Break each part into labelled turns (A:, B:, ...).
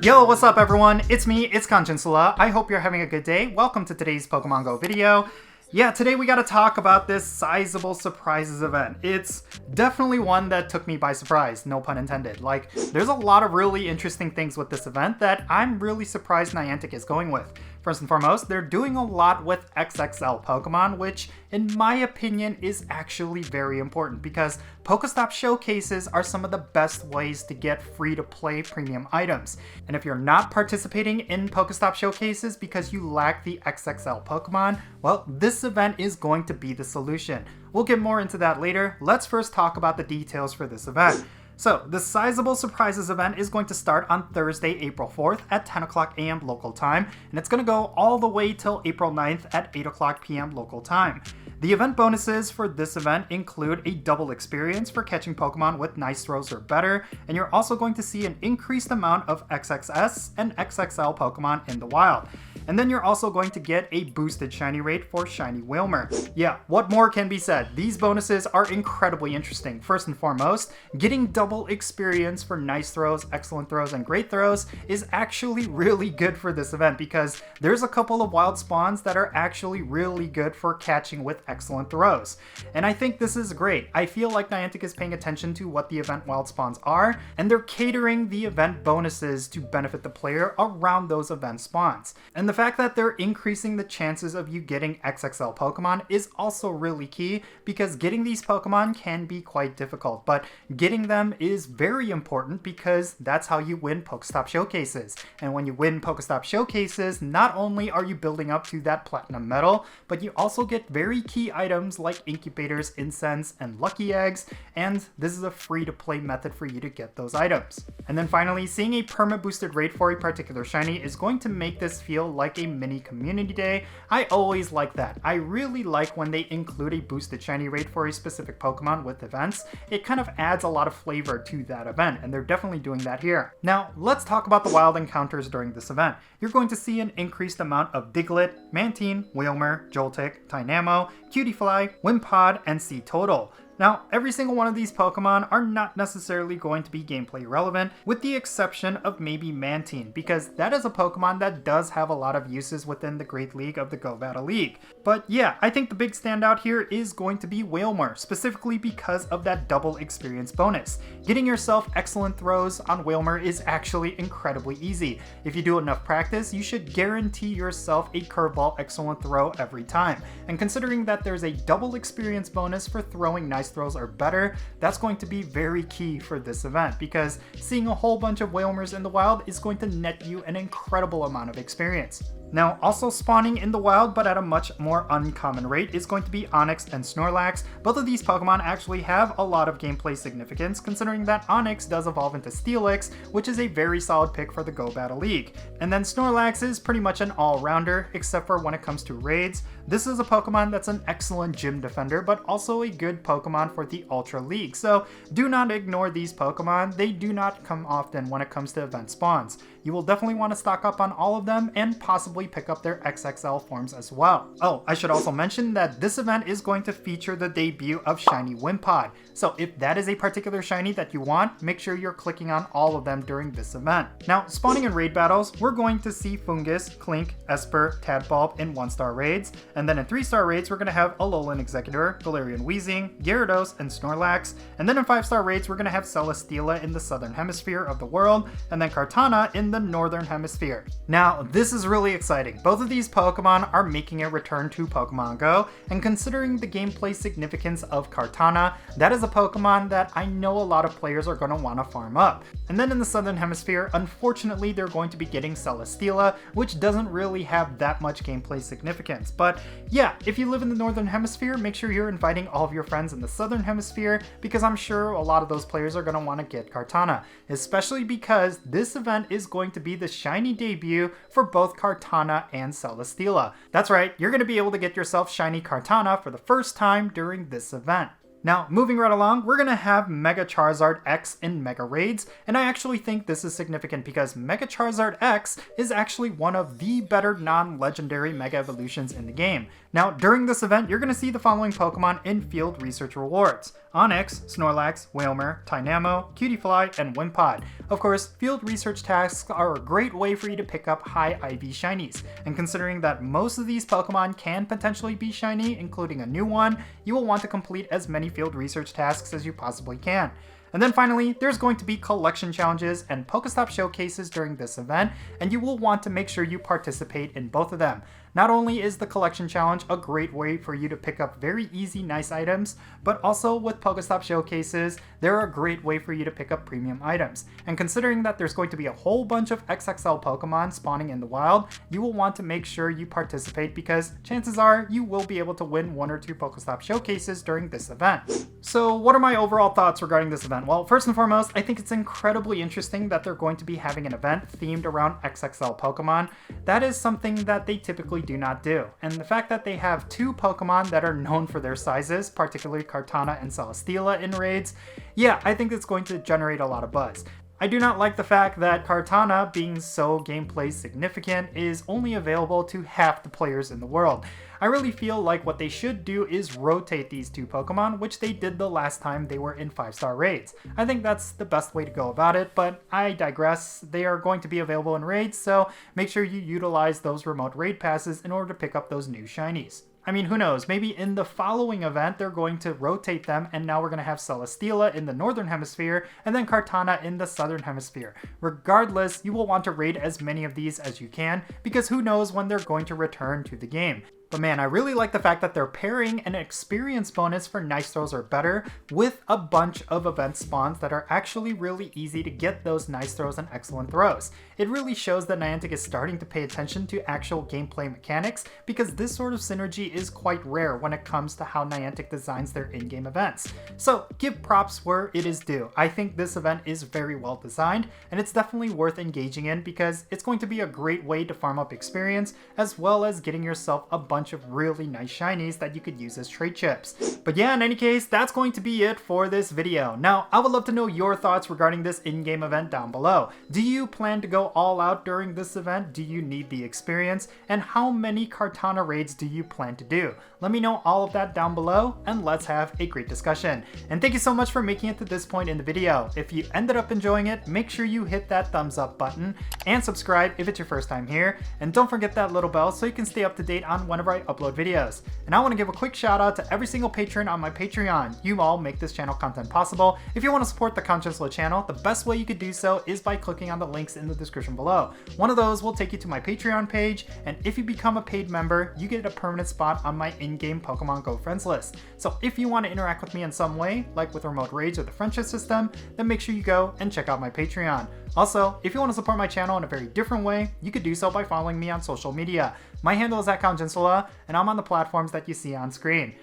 A: Yo, what's up everyone? It's me, it's Jinsula. I hope you're having a good day. Welcome to today's Pokemon Go video. Yeah, today we gotta talk about this Sizeable Surprises event. It's definitely one that took me by surprise, no pun intended. Like, there's a lot of really interesting things with this event that I'm really surprised Niantic is going with. First and foremost, they're doing a lot with XXL Pokemon, which in my opinion is actually very important because Pokestop showcases are some of the best ways to get free-to-play premium items. And if you're not participating in Pokestop showcases because you lack the XXL Pokemon, well, this event is going to be the solution. We'll get more into that later. Let's first talk about the details for this event. So, the Sizeable Surprises event is going to start on Thursday, April 4th at 10 o'clock a.m. local time, and it's going to go all the way till April 9th at 8 o'clock p.m. local time. The event bonuses for this event include a double experience for catching Pokemon with nice throws or better, and you're also going to see an increased amount of XXS and XXL Pokemon in the wild. And then you're also going to get a boosted shiny rate for Shiny Wailmer. Yeah, what more can be said? These bonuses are incredibly interesting. First and foremost, getting double experience for nice throws, excellent throws, and great throws is actually really good for this event because there's a couple of wild spawns that are actually really good for catching with excellent throws. And I think this is great. I feel like Niantic is paying attention to what the event wild spawns are, and they're catering the event bonuses to benefit the player around those event spawns. And the fact that they're increasing the chances of you getting XXL Pokemon is also really key because getting these Pokemon can be quite difficult, but getting them is very important because that's how you win Pokestop showcases. And when you win Pokestop showcases, not only are you building up to that platinum medal, but you also get very key items like incubators, incense, and lucky eggs, and this is a free-to-play method for you to get those items. And then finally, seeing a perma boosted rate for a particular shiny is going to make this feel like a mini community day. I always like that. I really like when they include a boosted shiny rate for a specific Pokemon with events. It kind of adds a lot of flavor to that event, and they're definitely doing that here. Now, let's talk about the wild encounters during this event. You're going to see an increased amount of Diglett, Mantine, Wailmer, Joltik, Tynamo, Cutiefly, Wimpod, and Total. Now, every single one of these Pokemon are not necessarily going to be gameplay relevant, with the exception of maybe Mantine, because that is a Pokemon that does have a lot of uses within the Great League of the Go Battle League. But yeah, I think the big standout here is going to be Wailmer, specifically because of that double experience bonus. Getting yourself excellent throws on Wailmer is actually incredibly easy. If you do enough practice, you should guarantee yourself a curveball excellent throw every time. And considering that there's a double experience bonus for throwing nice throws are better, that's going to be very key for this event because seeing a whole bunch of Wailmers in the wild is going to net you an incredible amount of experience. Now, also spawning in the wild, but at a much more uncommon rate, is going to be Onix and Snorlax. Both of these Pokemon actually have a lot of gameplay significance, considering that Onix does evolve into Steelix, which is a very solid pick for the Go Battle League. And then Snorlax is pretty much an all-rounder, except for when it comes to raids. This is a Pokemon that's an excellent gym defender, but also a good Pokemon for the Ultra League. So do not ignore these Pokemon. They do not come often when it comes to event spawns. You will definitely want to stock up on all of them and possibly pick up their XXL forms as well. Oh, I should also mention that this event is going to feature the debut of Shiny Wimpod. So if that is a particular shiny that you want, make sure you're clicking on all of them during this event. Now, spawning in raid battles, we're going to see Fungus, Clink, Esper, Tadpulp in 1-star raids, and then in 3-star raids, we're going to have Alolan Exeggutor, Galarian Weezing, Gyarados, and Snorlax, and then in 5-star raids, we're going to have Celesteela in the southern hemisphere of the world, and then Kartana in the northern hemisphere. Now, this is really exciting. Both of these Pokemon are making a return to Pokemon Go, and considering the gameplay significance of Kartana, that is a Pokemon that I know a lot of players are going to want to farm up. And then in the southern hemisphere, unfortunately, they're going to be getting Celesteela, which doesn't really have that much gameplay significance. But yeah, if you live in the northern hemisphere, make sure you're inviting all of your friends in the southern hemisphere, because I'm sure a lot of those players are going to want to get Kartana, especially because this event is going to be the shiny debut for both Kartana and Celesteela. That's right, you're going to be able to get yourself shiny Kartana for the first time during this event. Now, moving right along, we're going to have Mega Charizard X in Mega Raids, and I actually think this is significant because Mega Charizard X is actually one of the better non-legendary Mega Evolutions in the game. Now, during this event, you're going to see the following Pokemon in Field Research Rewards. Onyx, Snorlax, Wailmer, Tynamo, Cutiefly, and Wimpod. Of course, field research tasks are a great way for you to pick up high IV shinies, and considering that most of these Pokemon can potentially be shiny, including a new one, you will want to complete as many field research tasks as you possibly can. And then finally, there's going to be collection challenges and Pokestop showcases during this event, and you will want to make sure you participate in both of them. Not only is the collection challenge a great way for you to pick up very easy, nice items, but also with Pokestop showcases, they're a great way for you to pick up premium items. And considering that there's going to be a whole bunch of XXL Pokemon spawning in the wild, you will want to make sure you participate because chances are you will be able to win 1 or 2 Pokestop showcases during this event. So what are my overall thoughts regarding this event? Well, first and foremost, I think it's incredibly interesting that they're going to be having an event themed around XXL Pokemon. That is something that they typically do not do. And the fact that they have 2 Pokemon that are known for their sizes, particularly Kartana and Celesteela in raids, yeah, I think it's going to generate a lot of buzz. I do not like the fact that Kartana, being so gameplay significant, is only available to half the players in the world. I really feel like what they should do is rotate these 2 Pokemon, which they did the last time they were in 5-star raids. I think that's the best way to go about it, but I digress. They are going to be available in raids, so make sure you utilize those remote raid passes in order to pick up those new shinies. I mean, who knows, maybe in the following event they're going to rotate them and now we're going to have Celesteela in the northern hemisphere and then Kartana in the southern hemisphere. Regardless, you will want to raid as many of these as you can because who knows when they're going to return to the game. But man, I really like the fact that they're pairing an experience bonus for nice throws or better with a bunch of event spawns that are actually really easy to get those nice throws and excellent throws. It really shows that Niantic is starting to pay attention to actual gameplay mechanics because this sort of synergy is quite rare when it comes to how Niantic designs their in-game events. So give props where it is due. I think this event is very well designed and it's definitely worth engaging in because it's going to be a great way to farm up experience as well as getting yourself a bunch of really nice shinies that you could use as trade chips. But yeah, in any case, that's going to be it for this video. Now, I would love to know your thoughts regarding this in-game event down below. Do you plan to go all out during this event? Do you need the experience? And how many Kartana raids do you plan to do? Let me know all of that down below and let's have a great discussion. And thank you so much for making it to this point in the video. If you ended up enjoying it, make sure you hit that thumbs up button and subscribe if it's your first time here. And don't forget that little bell so you can stay up to date on whenever I upload videos. And I want to give a quick shout out to every single patron on my Patreon. You all make this channel content possible. If you want to support the Jinsula channel, the best way you could do so is by clicking on the links in the description below. One of those will take you to my Patreon page, and if you become a paid member, you get a permanent spot on my in-game Pokemon Go friends list. So if you want to interact with me in some way, like with remote raids or the friendship system, then make sure you go and check out my Patreon. Also, if you want to support my channel in a very different way, you could do so by following me on social media. My handle is @Jinsula, and I'm on the platforms that you see on screen.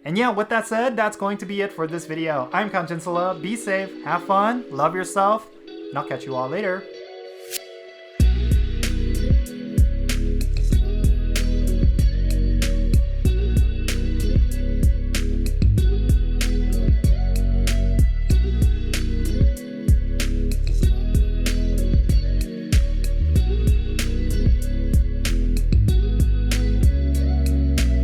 A: And yeah, with that said, that's going to be it for this video. I'm Jinsula. Be safe, have fun, love yourself, and I'll catch you all later.